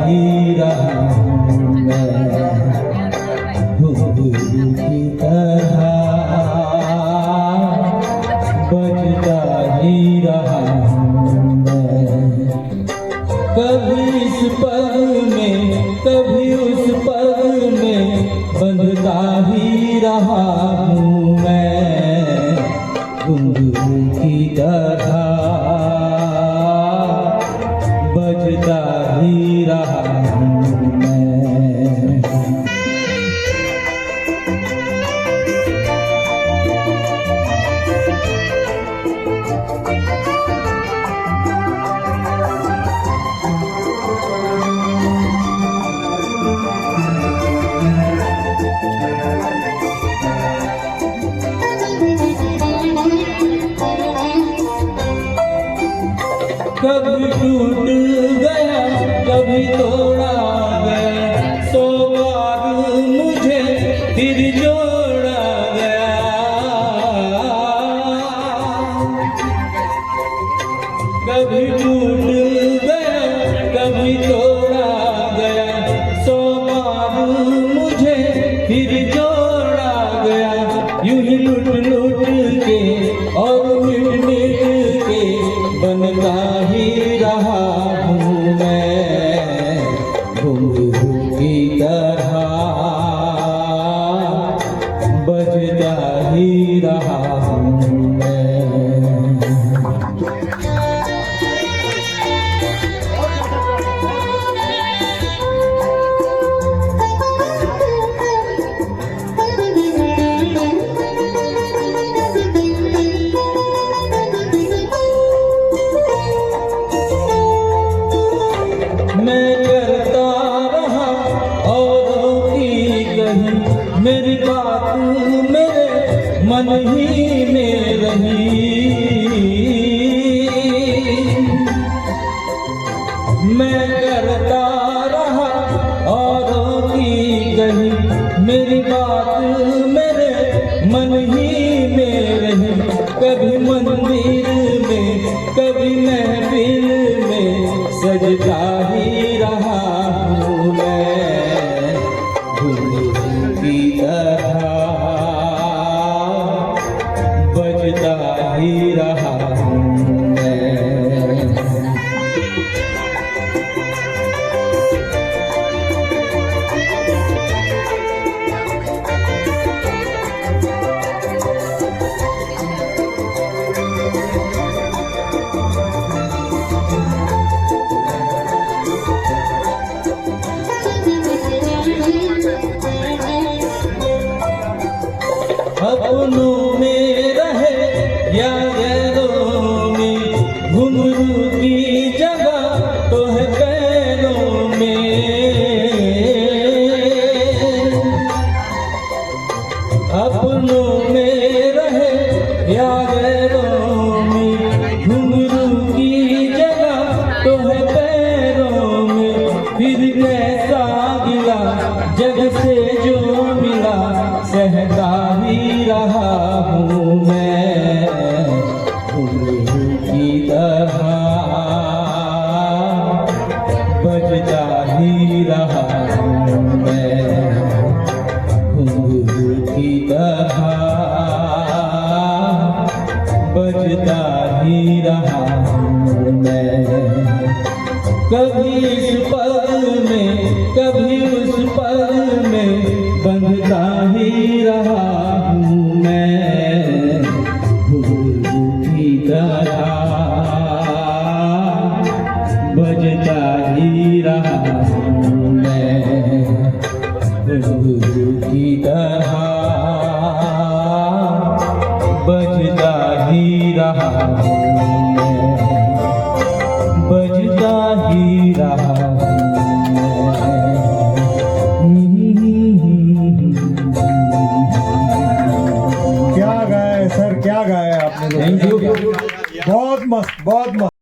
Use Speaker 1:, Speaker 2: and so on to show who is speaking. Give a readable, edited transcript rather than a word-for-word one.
Speaker 1: ही रहा हूँ मैं, घुंघरू की तरह बजता ही रहा हूँ मैं। कभी इस पग में कभी उस पग में बंधता ही रहा हूँ मैं, घुंघरू की तरह बजता ही रहा हूँ मैं। कभी टूट गया कभी तोड़ा गया, 100 बार मुझे फिर जोड़ा गया। कभी टूट गया कभी तोड़ा गया, 100 बार मुझे फिर जोड़ा गया। यूं ही लुट लुट के और मिट मिट के बनता ही रहा हूँ मैं, घुंघरू की तरह बजता ही रहा हूँ मैं। मैं करता रहा औरों की कही, मेरी बात मेरे मन ही में रही। मैं करता रहा औरों की कही, मेरी बात मेरे मन ही में रही। कभी मंदिर में कभी महफिल में सजता ही रहा हूँ मैं, घुंघरू की तरह बजता ही रहा हूँ मैं। अपनों में रहे या गैरों में, घुंघरू की जगह तो है पैरों में। अपनों में रहे या गैरों में, घुंघरू की जगह तो है पैरों में। फिर कैसा गिला जग से जो मिला, सहता ही रहा हूँ मैं, घुंघरू की तरह बजता ही रहा हूँ मैं, घुंघरू की तरह बजता ही रहा हूँ मैं। कभी इस पल में कभी उस पल में बंधता ही रहा हूँ मैं, घुंघरू की तरह बजता ही रहा हूँ मैं, घुंघरू की तरह बजता ही रहा हूँ मैं, बजता ही रहा हूँ
Speaker 2: क्या गाया है सर, क्या गाया है आपने?
Speaker 1: मैं। Thank you.
Speaker 2: बहुत मस्त, बहुत मस्त।